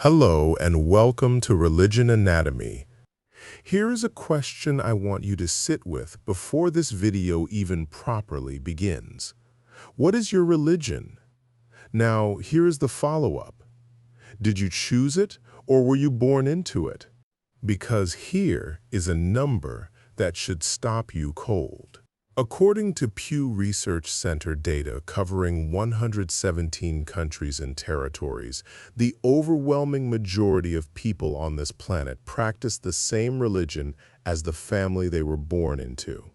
Hello and welcome to Religion Anatomy. Here is a question I want you to sit with before this video even properly begins. What is your religion? Now, here is the follow-up. Did you choose it or were you born into it? Because here is a number that should stop you cold. According to Pew Research Center data covering 117 countries and territories, the overwhelming majority of people on this planet practice the same religion as the family they were born into.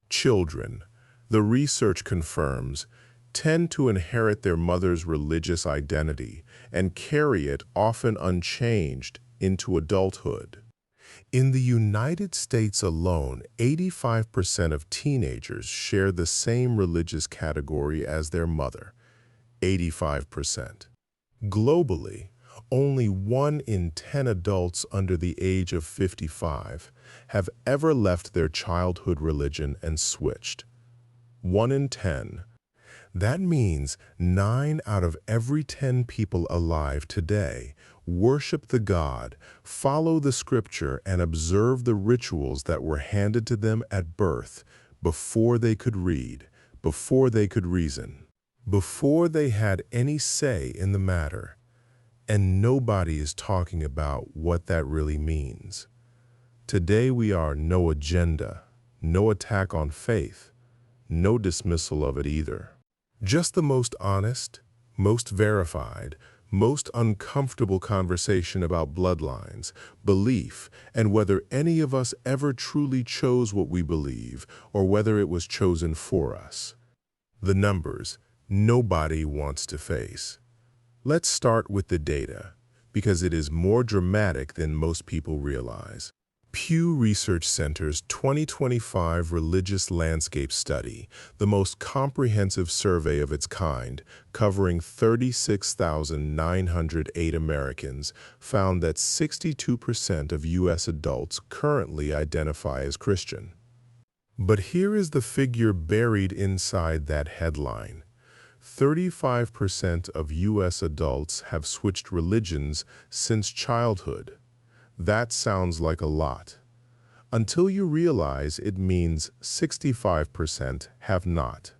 Children, the research confirms, tend to inherit their mother's religious identity and carry it, often unchanged, into adulthood. In the United States alone, 85% of teenagers share the same religious category as their mother, 85%. Globally, only 1 in 10 adults under the age of 55 have ever left their childhood religion and switched. 1 in 10. That means 9 out of every 10 people alive today worship the God, follow the scripture, and observe the rituals that were handed to them at birth before they could read, before they could reason, before they had any say in the matter. And nobody is talking about what that really means. Today we are no agenda, no attack on faith, no dismissal of it either. Just the most honest, most verified, most uncomfortable conversation about bloodlines, belief, and whether any of us ever truly chose what we believe or whether it was chosen for us. The numbers nobody wants to face. Let's start with the data, because it is more dramatic than most people realize. Pew Research Center's 2025 Religious Landscape Study, the most comprehensive survey of its kind, covering 36,908 Americans, found that 62% of U.S. adults currently identify as Christian. But here is the figure buried inside that headline. 35% of U.S. adults have switched religions since childhood. That sounds like a lot, until you realize it means 65% have not.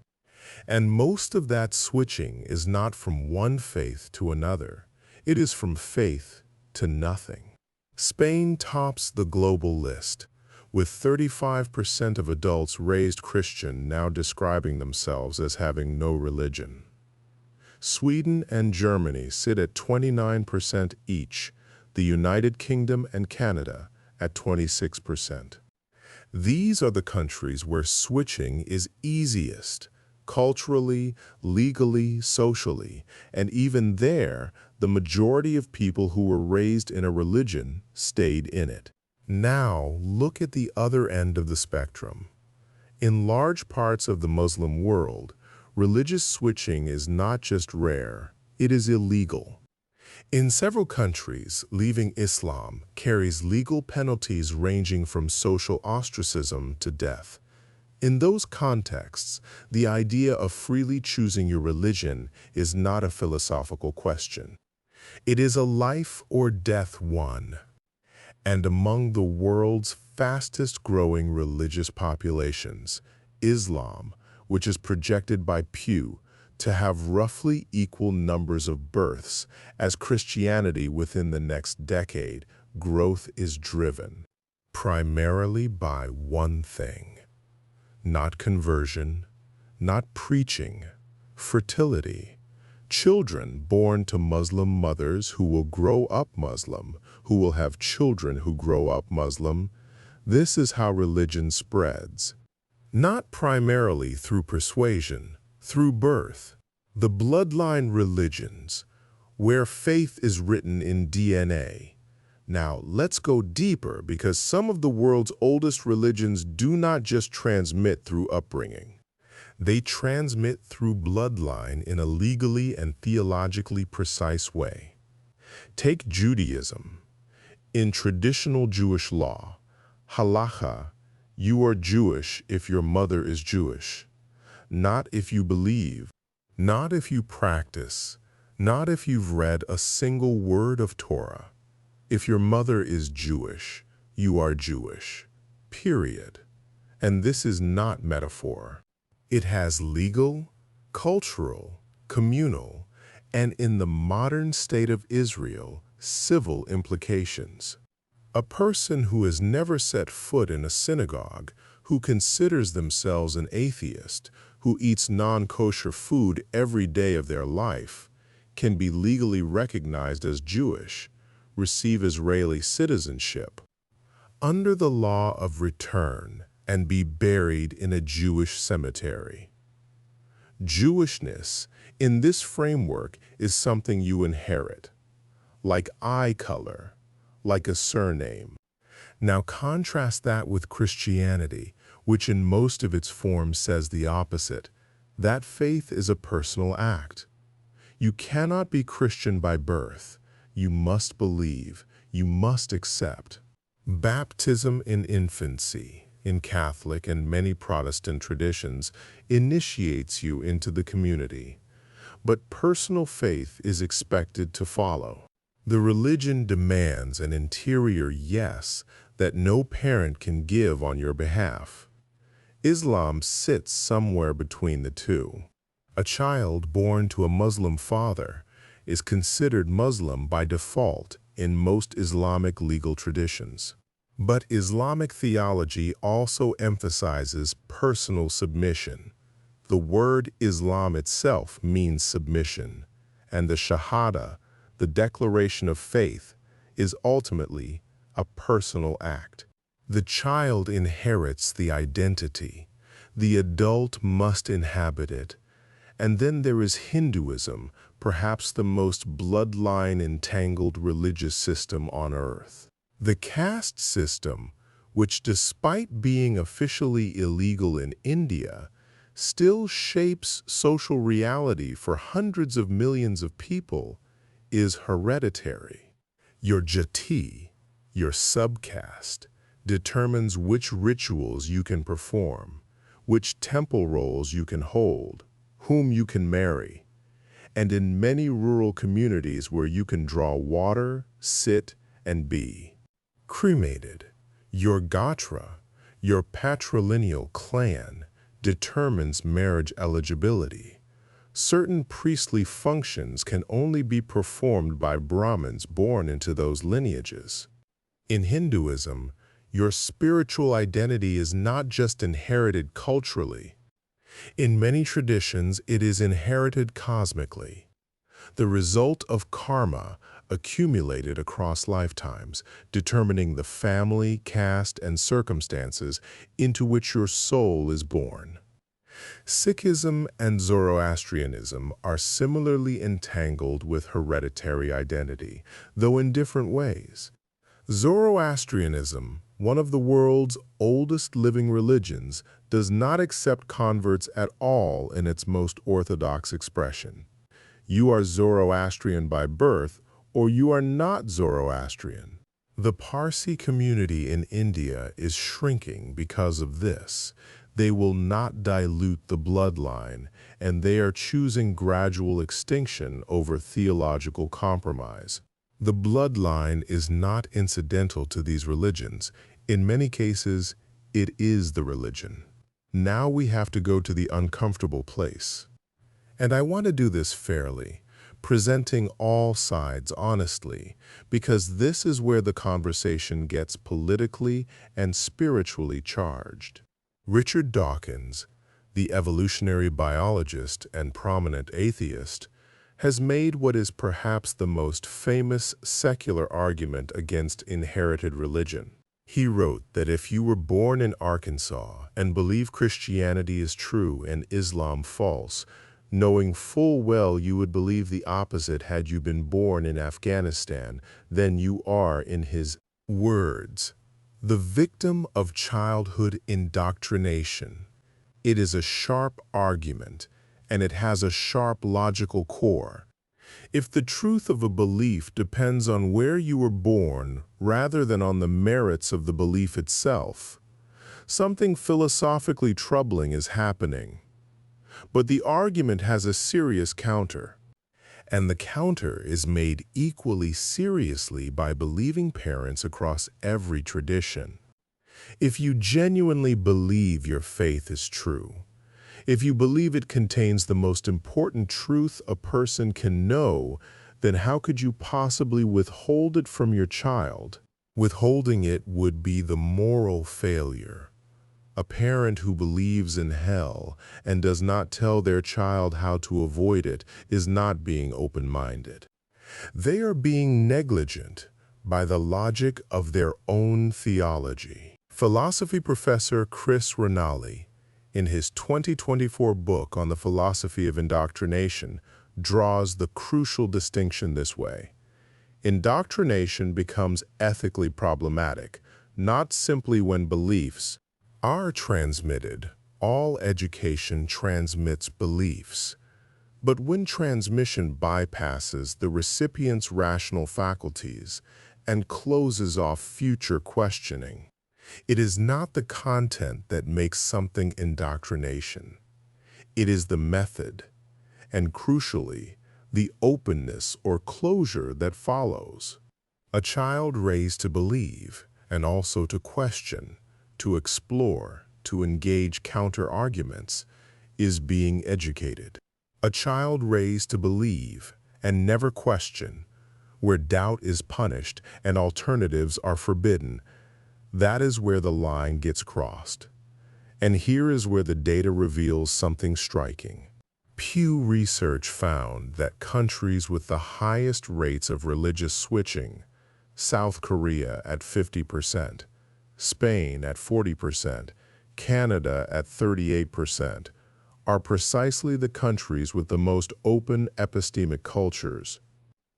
And most of that switching is not from one faith to another. It is from faith to nothing. Spain tops the global list, with 35% of adults raised Christian now describing themselves as having no religion. Sweden and Germany sit at 29% each, the United Kingdom and Canada at 26%. These are the countries where switching is easiest, culturally, legally, socially, and even there, the majority of people who were raised in a religion stayed in it. Now, look at the other end of the spectrum. In large parts of the Muslim world, religious switching is not just rare, it is illegal. In several countries, leaving Islam carries legal penalties ranging from social ostracism to death. In those contexts, the idea of freely choosing your religion is not a philosophical question. It is a life or death one. And among the world's fastest-growing religious populations, Islam, which is projected by Pew to have roughly equal numbers of births as Christianity within the next decade, growth is driven primarily by one thing: not conversion, not preaching, fertility. Children born to Muslim mothers who will grow up Muslim, who will have children who grow up Muslim. This is how religion spreads. Not primarily through persuasion, through birth. The bloodline religions, where faith is written in DNA. Now, let's go deeper because some of the world's oldest religions do not just transmit through upbringing. They transmit through bloodline in a legally and theologically precise way. Take Judaism. In traditional Jewish law, Halakha, you are Jewish if your mother is Jewish. Not if you believe, not if you practice, Not if you've read a single word of Torah. If your mother is Jewish, you are Jewish. Period. And this is not metaphor. It has legal, cultural, communal, and in the modern state of Israel, civil implications. A person who has never set foot in a synagogue, who considers themselves an atheist, who eats non-kosher food every day of their life, can be legally recognized as Jewish, receive Israeli citizenship, under the law of return, and be buried in a Jewish cemetery. Jewishness, in this framework, is something you inherit, like eye color, like a surname. Now contrast that with Christianity, which in most of its forms says the opposite. That faith is a personal act. You cannot be Christian by birth. You must believe. You must accept. Baptism in infancy, in Catholic and many Protestant traditions, initiates you into the community. But personal faith is expected to follow. The religion demands an interior yes that no parent can give on your behalf. Islam sits somewhere between the two. A child born to a Muslim father is considered Muslim by default in most Islamic legal traditions. But Islamic theology also emphasizes personal submission. The word Islam itself means submission, and the Shahada, the declaration of faith, is ultimately a personal act. The child inherits the identity. The adult must inhabit it. And then there is Hinduism, perhaps the most bloodline-entangled religious system on earth. The caste system, which despite being officially illegal in India, still shapes social reality for hundreds of millions of people, is hereditary. Your Jati, your subcaste, determines which rituals you can perform, which temple roles you can hold, whom you can marry, and in many rural communities where you can draw water, sit, and be cremated. Your Gotra, your patrilineal clan, determines marriage eligibility. Certain priestly functions can only be performed by Brahmins born into those lineages. In Hinduism, your spiritual identity is not just inherited culturally. In many traditions, it is inherited cosmically, the result of karma accumulated across lifetimes, determining the family, caste, and circumstances into which your soul is born. Sikhism and Zoroastrianism are similarly entangled with hereditary identity, though in different ways. Zoroastrianism, one of the world's oldest living religions, does not accept converts at all in its most orthodox expression. You are Zoroastrian by birth, or you are not Zoroastrian. The Parsi community in India is shrinking because of this. They will not dilute the bloodline, and they are choosing gradual extinction over theological compromise. The bloodline is not incidental to these religions. In many cases, it is the religion. Now we have to go to the uncomfortable place. And I want to do this fairly, presenting all sides honestly, because this is where the conversation gets politically and spiritually charged. Richard Dawkins, the evolutionary biologist and prominent atheist, has made what is perhaps the most famous secular argument against inherited religion. He wrote that if you were born in Arkansas and believe Christianity is true and Islam false, knowing full well you would believe the opposite had you been born in Afghanistan, then you are, in his words, the victim of childhood indoctrination. It is a sharp argument, and it has a sharp logical core. If the truth of a belief depends on where you were born rather than on the merits of the belief itself, something philosophically troubling is happening. But the argument has a serious counter. And the counter is made equally seriously by believing parents across every tradition. If you genuinely believe your faith is true, if you believe it contains the most important truth a person can know, then how could you possibly withhold it from your child? Withholding it would be the moral failure. A parent who believes in hell and does not tell their child how to avoid it is not being open-minded. They are being negligent by the logic of their own theology. Philosophy professor Chris Rinaldi, in his 2024 book on the philosophy of indoctrination, draws the crucial distinction this way. Indoctrination becomes ethically problematic, not simply when beliefs are transmitted. All education transmits beliefs. But when transmission bypasses the recipient's rational faculties and closes off future questioning, it is not the content that makes something indoctrination. It is the method, and crucially, the openness or closure that follows. A child raised to believe and also to question, to explore, to engage counter-arguments, is being educated. A child raised to believe and never question, where doubt is punished and alternatives are forbidden, that is where the line gets crossed. And here is where the data reveals something striking. Pew Research found that countries with the highest rates of religious switching, South Korea at 50%, Spain at 40%, Canada at 38%, are precisely the countries with the most open epistemic cultures,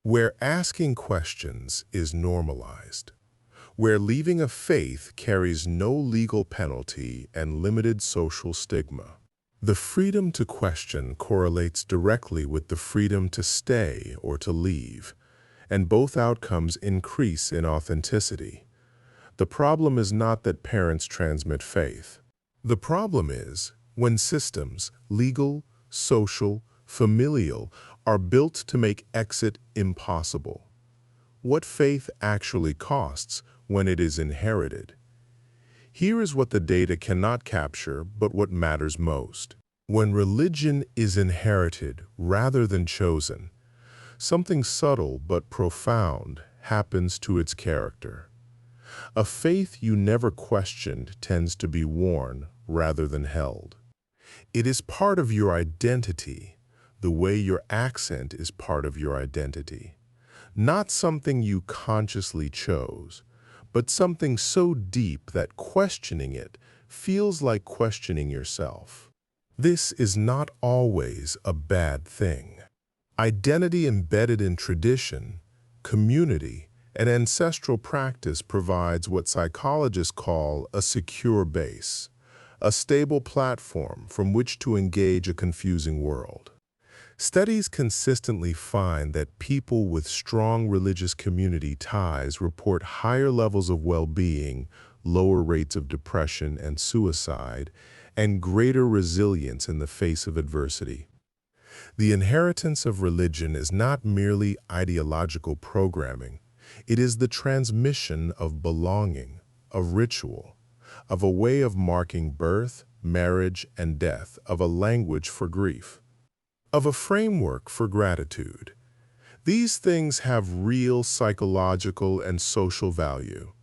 where asking questions is normalized, where leaving a faith carries no legal penalty and limited social stigma. The freedom to question correlates directly with the freedom to stay or to leave, and both outcomes increase in authenticity. The problem is not that parents transmit faith. The problem is when systems, legal, social, familial, are built to make exit impossible. What faith actually costs when it is inherited? Here is what the data cannot capture, but what matters most. When religion is inherited rather than chosen, something subtle but profound happens to its character. A faith you never questioned tends to be worn rather than held. It is part of your identity, the way your accent is part of your identity. Not something you consciously chose, but something so deep that questioning it feels like questioning yourself. This is not always a bad thing. Identity embedded in tradition, community, and ancestral practice provides what psychologists call a secure base, a stable platform from which to engage a confusing world. Studies consistently find that people with strong religious community ties report higher levels of well-being, lower rates of depression and suicide, and greater resilience in the face of adversity. The inheritance of religion is not merely ideological programming. It is the transmission of belonging, of ritual, of a way of marking birth, marriage, and death, of a language for grief, of a framework for gratitude. These things have real psychological and social value,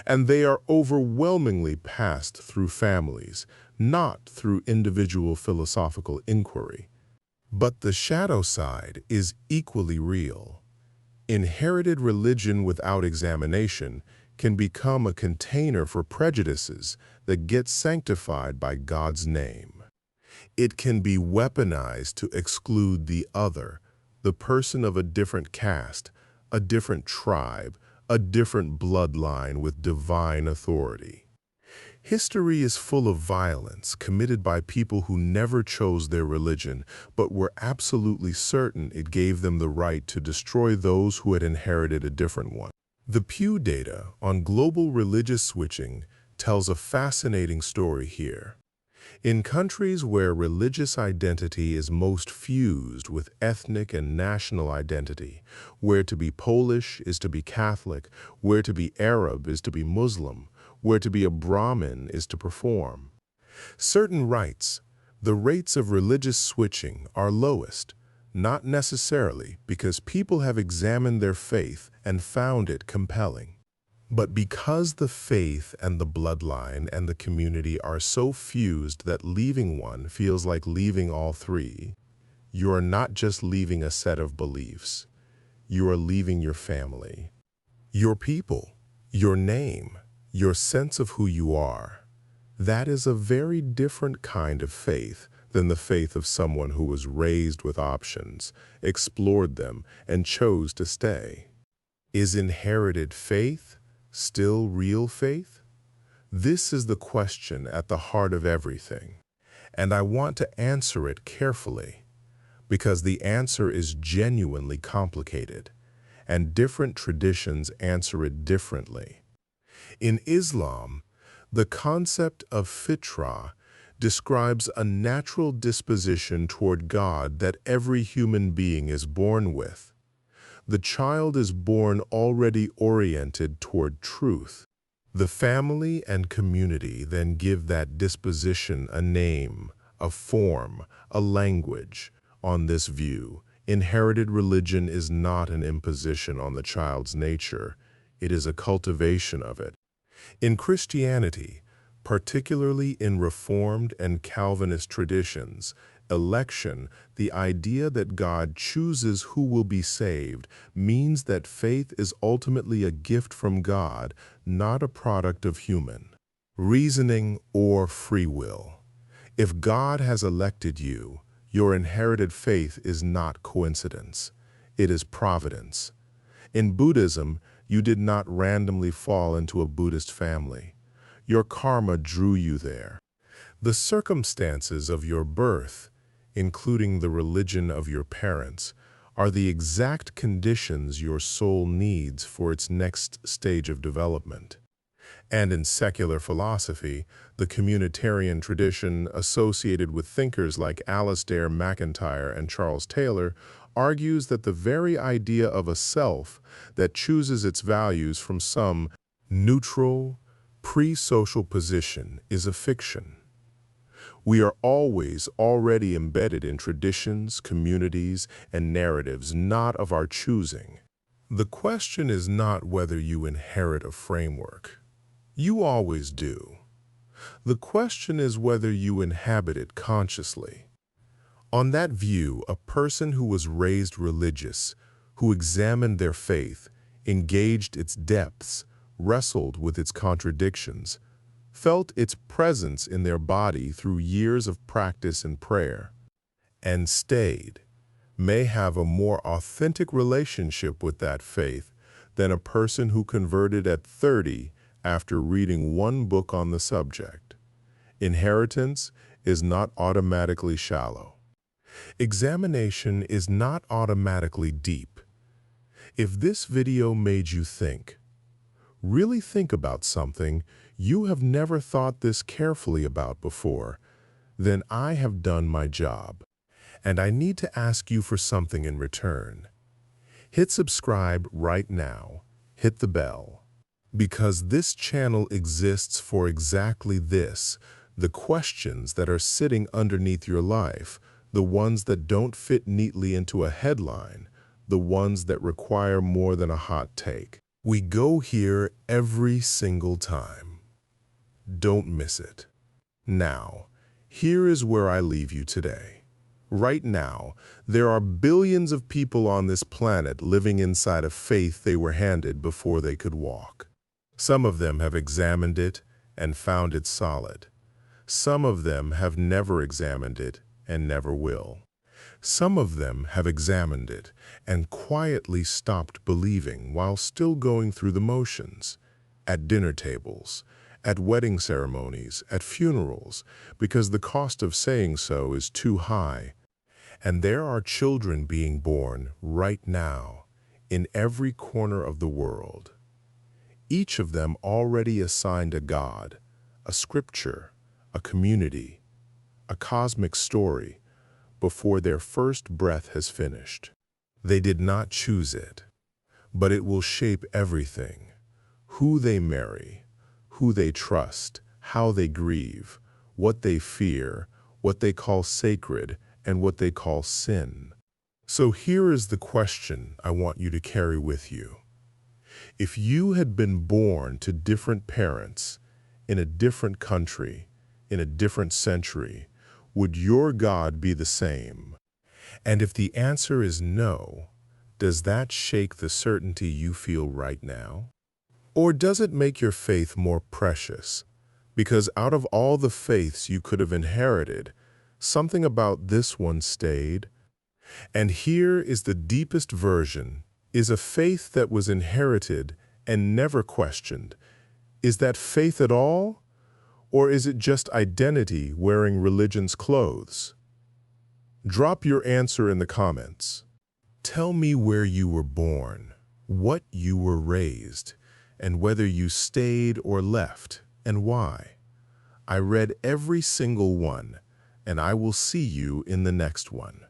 and they are overwhelmingly passed through families, not through individual philosophical inquiry. But the shadow side is equally real. Inherited religion without examination can become a container for prejudices that get sanctified by God's name. It can be weaponized to exclude the other, the person of a different caste, a different tribe, a different bloodline with divine authority. History is full of violence committed by people who never chose their religion, but were absolutely certain it gave them the right to destroy those who had inherited a different one. The Pew data on global religious switching tells a fascinating story here. In countries where religious identity is most fused with ethnic and national identity, where to be Polish is to be Catholic, where to be Arab is to be Muslim, where to be a Brahmin is to perform certain rites, the rates of religious switching are lowest, not necessarily because people have examined their faith and found it compelling, but because the faith and the bloodline and the community are so fused that leaving one feels like leaving all three. You are not just leaving a set of beliefs. You are leaving your family, your people, your name, your sense of who you are. That is a very different kind of faith than the faith of someone who was raised with options, explored them, and chose to stay. Is inherited faith still real faith? This is the question at the heart of everything, and I want to answer it carefully, because the answer is genuinely complicated, and different traditions answer it differently. In Islam, the concept of fitrah describes a natural disposition toward God that every human being is born with. The child is born already oriented toward truth. The family and community then give that disposition a name, a form, a language. On this view, inherited religion is not an imposition on the child's nature. It is a cultivation of it. In Christianity, particularly in Reformed and Calvinist traditions, election, the idea that God chooses who will be saved, means that faith is ultimately a gift from God, not a product of human reasoning or free will. If God has elected you, your inherited faith is not coincidence. It is providence. In Buddhism, you did not randomly fall into a Buddhist family. Your karma drew you there. The circumstances of your birth, including the religion of your parents, are the exact conditions your soul needs for its next stage of development. And in secular philosophy, the communitarian tradition associated with thinkers like Alasdair MacIntyre and Charles Taylor argues that the very idea of a self that chooses its values from some neutral, pre-social position is a fiction. We are always already embedded in traditions, communities, and narratives not of our choosing. The question is not whether you inherit a framework. You always do. The question is whether you inhabit it consciously. On that view, a person who was raised religious, who examined their faith, engaged its depths, wrestled with its contradictions, felt its presence in their body through years of practice and prayer, and stayed, may have a more authentic relationship with that faith than a person who converted at 30 after reading one book on the subject. Inheritance is not automatically shallow. Examination is not automatically deep. If this video made you think, really think about something you have never thought this carefully about before, then I have done my job, and I need to ask you for something in return. Hit subscribe right now. Hit the bell. Because this channel exists for exactly this, the questions that are sitting underneath your life, the ones that don't fit neatly into a headline, the ones that require more than a hot take. We go here every single time. Don't miss it. Now, here is where I leave you today. Right now, there are billions of people on this planet living inside a faith they were handed before they could walk. Some of them have examined it and found it solid. Some of them have never examined it and never will. Some of them have examined it and quietly stopped believing while still going through the motions, at dinner tables, at wedding ceremonies, at funerals, because the cost of saying so is too high. And there are children being born right now in every corner of the world. Each of them already assigned a God, a scripture, a community, a cosmic story, before their first breath has finished. They did not choose it, but it will shape everything: who they marry, who they trust, how they grieve, what they fear, what they call sacred, and what they call sin. So here is the question I want you to carry with you. If you had been born to different parents, in a different country, in a different century, would your God be the same? And if the answer is no, does that shake the certainty you feel right now? Or does it make your faith more precious? Because out of all the faiths you could have inherited, something about this one stayed. And here is the deepest version, is a faith that was inherited and never questioned. Is that faith at all? Or is it just identity wearing religion's clothes? Drop your answer in the comments. Tell me where you were born, what you were raised, and whether you stayed or left, and why. I read every single one, and I will see you in the next one.